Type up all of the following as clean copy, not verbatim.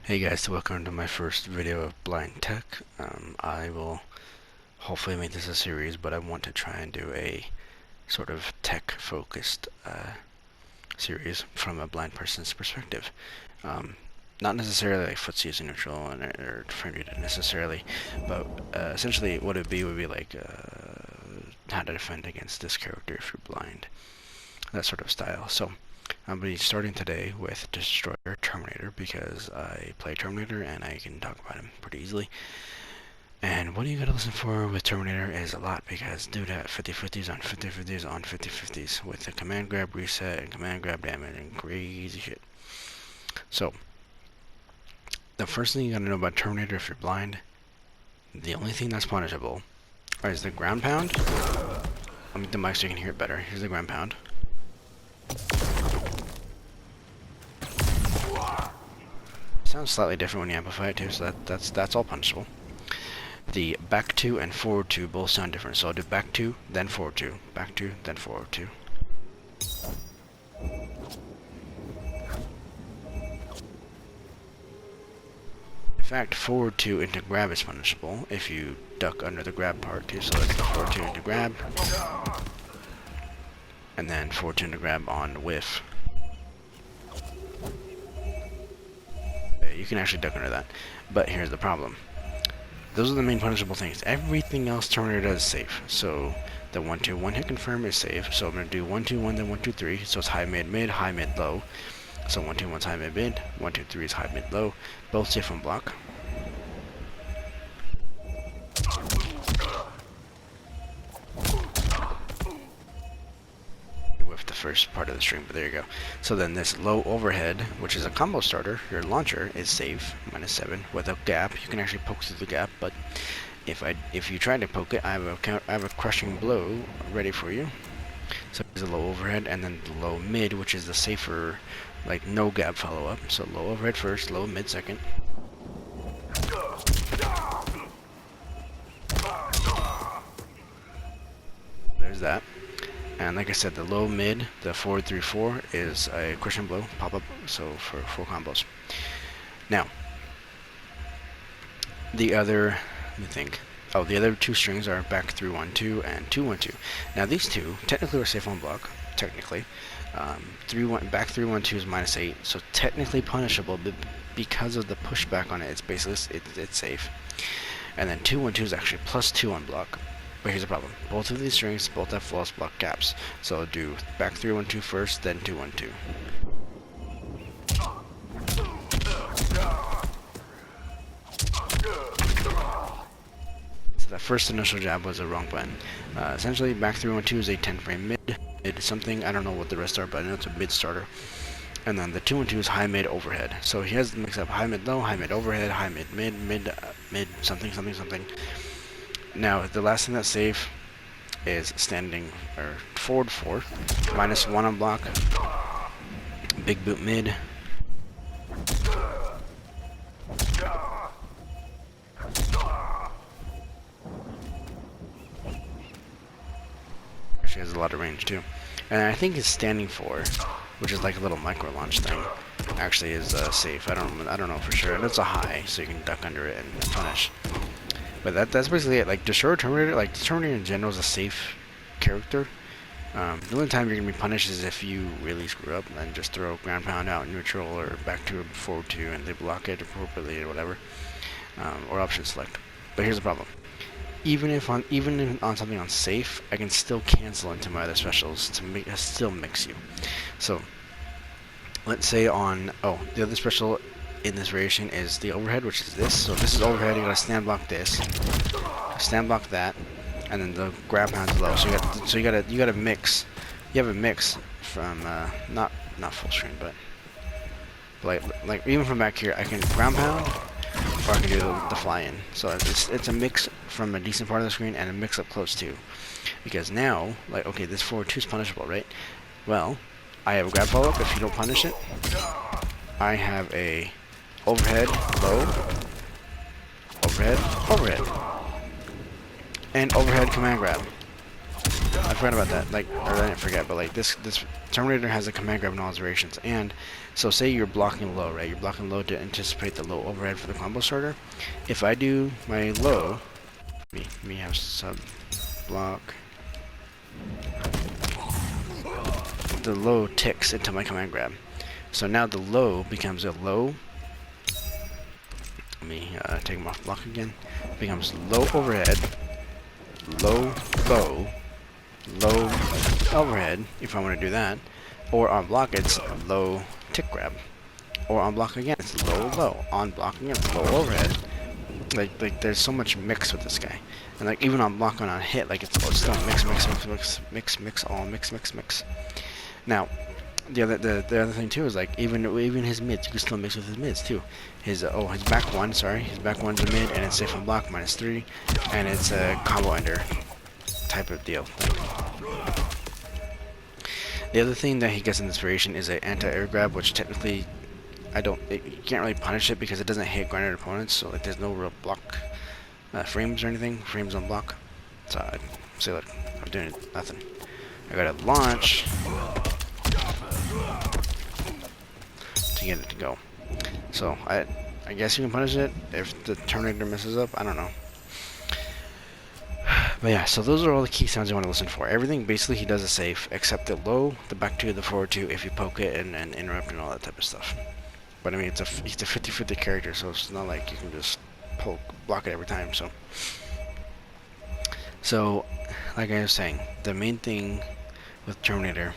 Hey guys, welcome to my first video of blind tech. I will hopefully make this a series, but I want to try and do a sort of tech-focused series from a blind person's perspective. Not necessarily like footsies and neutral or frame data necessarily, but essentially what it would be like how to defend against this character if you're blind, that sort of style. So I'm going to be starting today with Destroyer Terminator because I play Terminator and I can talk about him pretty easily. And what you gotta listen for with Terminator is a lot because dude had 50-50s on 50-50s on 50-50s with the command grab reset and command grab damage and crazy shit. So, the first thing you gotta know about Terminator if you're blind, the only thing that's punishable is the ground pound. Let me the mic so you can hear it better. Here's the ground pound. Sounds slightly different when you amplify it too, so that's all punishable. The back 2 and forward 2 both sound different, so I'll do back 2, then forward 2, back 2, then forward 2. In fact, forward 2 into grab is punishable if you duck under the grab part too, so it's the forward 2 into grab, and then forward 2 into grab on whiff. You can actually duck under that, but here's the problem. Those are the main punishable things. Everything else Terminator does is safe. So the 1-2 1 hit confirm is safe. So I'm gonna do 1-2 1 then 1-2 3. So it's high mid mid high mid low. So 1-2 1's high mid mid 1-2 3 is high mid low. Both safe on block. With the first part of the string, but there you go. So then this low overhead, which is a combo starter, your launcher is safe, -7 with a gap. You can actually poke through the gap, but if you try to poke it, I have a crushing blow ready for you. So there's a low overhead, and then the low mid, which is the safer, like no gap follow up. So low overhead first, low mid second. There's that. And like I said, the low mid, the 4-3-4 is a cushion blow pop up, so for 4 combos. Now, the other, let me think. Oh, the other 2 strings are back 3-1-2 and 2-1-2. Now these 2 technically are safe on block, technically. Back 3-1-2 is -8, so technically punishable, but because of the pushback on it, it's basically it's safe. And then 2-1-2 is actually +2 on block. But here's the problem. Both of these strings both have false block gaps. So I'll do back 3-1-2 first, then 2-1-2. So that first initial jab was a wrong button. Essentially, back 3-1-2 is a 10 frame mid something. I don't know what the rest are, but I know it's a mid starter. And then the 2-1-2 is high mid overhead. So he has to mix up high mid low, high mid overhead, high mid mid, mid something something something. Now, the last thing that's safe is standing, or forward 4, -1 on block, big boot mid, actually has a lot of range too. And I think his standing 4, which is like a little micro launch thing, actually is safe. I don't know for sure, and it's a high, so you can duck under it and punish. But that's basically it. Like Destroyer Terminator, like Terminator in general is a safe character. The only time you're gonna be punished is if you really screw up and just throw ground pound out neutral or back to forward 2 and they block it appropriately or whatever, or option select. But here's the problem: even on something on safe, I can still cancel into my other specials to still mix you. So let's say on the other special in this variation is the overhead, which is this. So this is overhead. You gotta stand block this, stand block that, and then the grab pound's low. So you gotta mix. You have a mix from not full screen, but like even from back here, I can ground pound, or I can do the fly in. So it's a mix from a decent part of the screen and a mix up close too. Because now, like okay, this forward 2 is punishable, right? Well, I have a grab follow up. If you don't punish it, I have a overhead, low, overhead, overhead, and overhead command grab. I forgot about that. Like, or I didn't forget, but like this Terminator has a command grab and all its variations. And so say you're blocking low, right? You're blocking low to anticipate the low overhead for the combo starter. If I do my low, me have sub block. The low ticks into my command grab. So now the low becomes a low. Let me take him off block again. Becomes low overhead, low bow, low overhead if I want to do that. Or on block it's low tick grab. Or on block again it's low low. On block again it's low overhead. Like there's so much mix with this guy. And like even on block and on hit, like it's still mix. Now, the other thing too is like even his mids, you can still mix with his mids too. His back one, his back one's a mid, and it's safe on block -3, and it's a combo ender type of deal. The other thing that he gets in this variation is an anti-air grab, which technically you can't really punish it because it doesn't hit grounded opponents, so like there's no real block frames or anything, frames on block. So I'd say look, I'm doing nothing. I gotta launch to get it to go. So I guess you can punish it if the Terminator messes up. I don't know. But yeah, so those are all the key sounds you want to listen for. Everything basically he does is safe, except the low, the back 2, the forward 2, if you poke it and interrupt and all that type of stuff. But I mean, he's a 50-50 character, so it's not like you can just block it every time. So like I was saying, the main thing with Terminator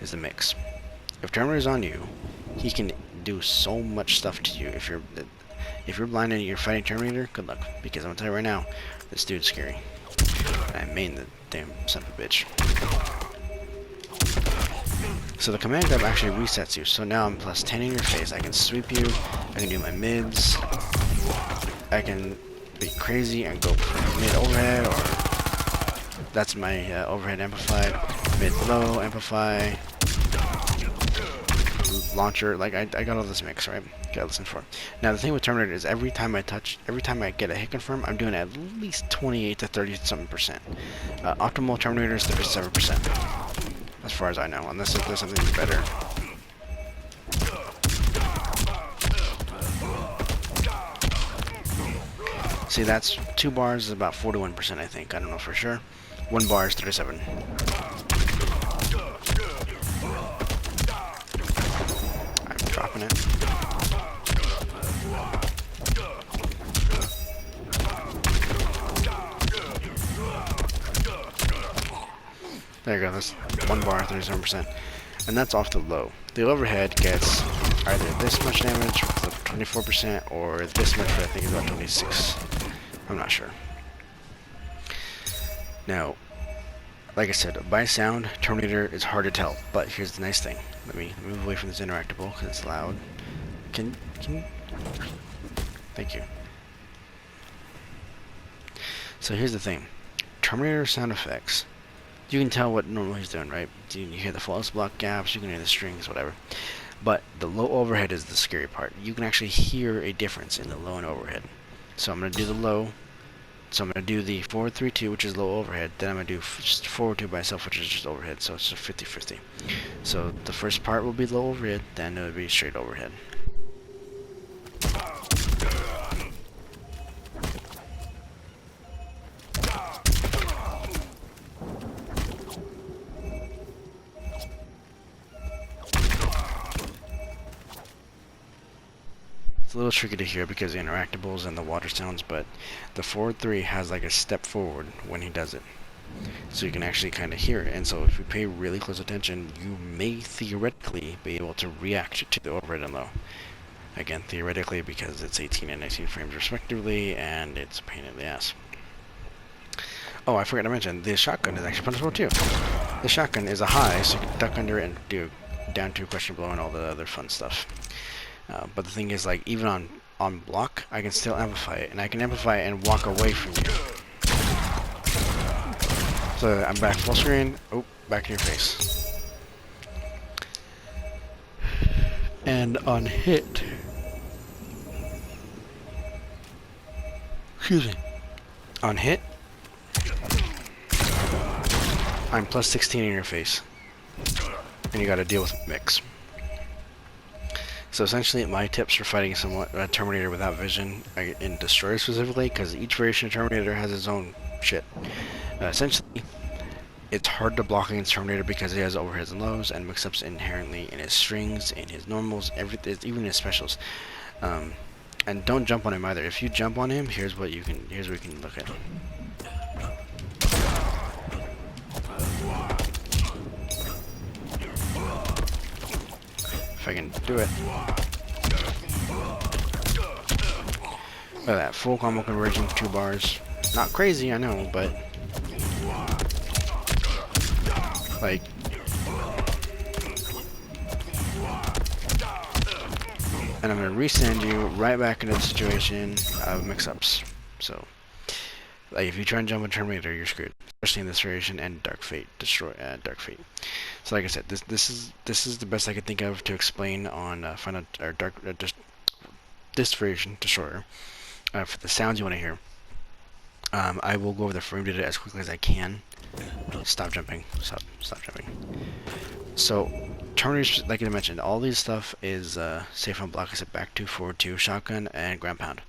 is the mix. If Terminator's on you, he can do so much stuff to you. If you're blind and you're fighting Terminator, good luck, because I'm gonna tell you right now, this dude's scary. I main the damn son of a bitch. So the command grab actually resets you. So now I'm +10 in your face. I can sweep you. I can do my mids. I can be crazy and go for mid overhead, or that's my overhead amplified. Mid low amplify. Launcher, like I got all this mix, right? Gotta listen for it. Now the thing with Terminator is every time I get a hit confirm, I'm doing at least 28 to 30 something%. Optimal Terminator is 37%, as far as I know, unless if there's something better. See, that's 2 bars is about 41%, I think. I don't know for sure. 1 bar is 37. Dropping it. There you go, that's 1 bar, 37%. And that's off the low. The overhead gets either this much damage with 24% or this much, but I think it's about 26. I'm not sure. Now, like I said, by sound, Terminator is hard to tell, but here's the nice thing. Let me move away from this interactable because it's loud. Can you? Thank you. So here's the thing. Terminator sound effects, you can tell what normally he's doing, right? You hear the flawless block gaps, you can hear the strings, whatever. But the low overhead is the scary part. You can actually hear a difference in the low and overhead. So I'm going to do the low. So I'm going to do the forward 3-2, which is low overhead. Then I'm going to do just forward 2 by itself, which is just overhead. So it's just 50-50. So the first part will be low overhead, then it will be straight overhead. It's a little tricky to hear because of the interactables and the water sounds, but the forward 3 has like a step forward when he does it. So you can actually kind of hear it, and so if you pay really close attention, you may theoretically be able to react to the overhead and low. Again, theoretically, because it's 18 and 19 frames respectively, and it's a pain in the ass. Oh, I forgot to mention, the shotgun is actually punishable too. The shotgun is a high, so you can duck under it and do down 2, question blow, and all the other fun stuff. But the thing is, like, even on block, I can still amplify it, and I can amplify it and walk away from you. So I'm back full screen. Oh, back in your face. And on hit, excuse me, on hit, I'm plus 16 in your face. And you gotta deal with mix. So essentially, my tips for fighting a Terminator without vision, in Destroyer specifically, because each variation of Terminator has its own shit. Essentially, it's hard to block against Terminator because he has overheads and lows and mix-ups inherently in his strings, in his normals, everything, even his specials. And don't jump on him either. If you jump on him, here's what we can look at. If I can do it. Look at that, full combo conversion, 2 bars. Not crazy, I know, but like, and I'm gonna resend you right back into the situation of mix-ups. So, like, if you try and jump a Terminator, you're screwed. Especially in this variation and Dark Fate, Dark Fate. So, like I said, this is the best I could think of to explain on Final or Dark this variation Destroyer. For the sounds you want to hear, I will go over the frame data as quickly as I can. Stop jumping. Stop jumping. So, Terminators, like I mentioned, all these stuff is safe on block. I said back 2, forward 2, shotgun, and ground pound.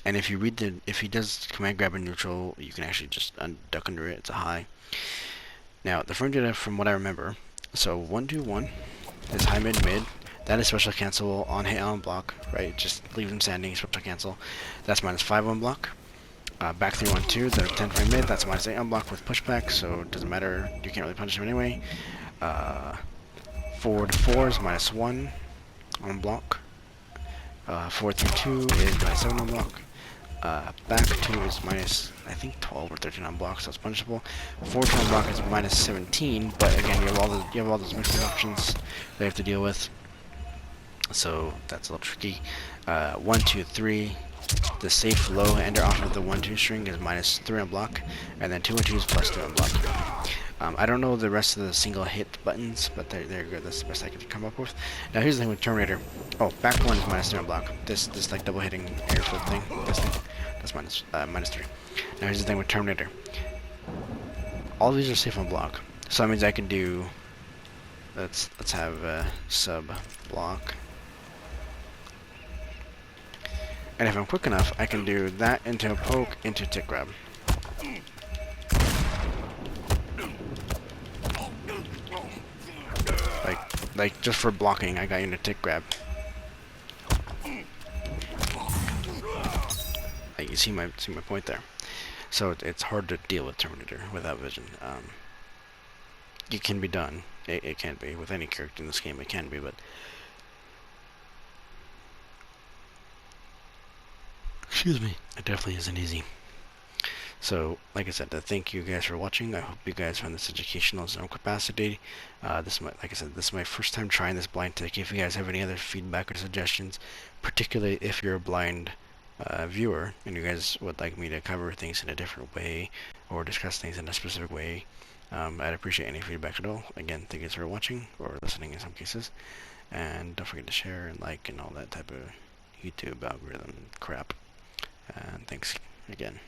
And if you read if he does command grab in neutral, you can actually just duck under it. It's a high. Now, the frame data, from what I remember, so 1, 2, 1 is high, mid, mid. That is special cancel on hit on block, right? Just leave him standing, special cancel. That's -5 on block. Back 3, 1, 2, the 10 frame mid, that's -8 on block with pushback, so it doesn't matter, you can't really punish him anyway. Forward 4 is -1 on block. Forward 3, 2 is -7 on block. Back 2 is I think 12 or 13 on block, so it's punishable. Forward 2 on block is -17, but again, you have all those mixing options that you have to deal with. So that's a little tricky. 1, 2, 3. The safe low ender off of the 1, 2 string is -3 on block, and then 2 and 2 is +2 on block. I don't know the rest of the single hit buttons, but they're good. That's the best I could come up with. Now here's the thing with Terminator. Oh, back 1 is -3 on block. This like double hitting air flip thing. This thing. That's -3. Now here's the thing with Terminator. All these are safe on block, so that means I can do. Let's have sub block. And if I'm quick enough, I can do that into a poke, into tick grab. Like just for blocking, I got you into tick grab. Like, you see my point there. So it's hard to deal with Terminator without vision. It can be done. It can be with any character in this game. It can be, but excuse me, it definitely isn't easy. So, like I said, thank you guys for watching. I hope you guys found this educational in some capacity. Like I said, this is my first time trying this blind tech. If you guys have any other feedback or suggestions, particularly if you're a blind viewer and you guys would like me to cover things in a different way or discuss things in a specific way, I'd appreciate any feedback at all. Again, thank you guys for watching or listening in some cases, and don't forget to share and like and all that type of YouTube algorithm crap. And thanks again.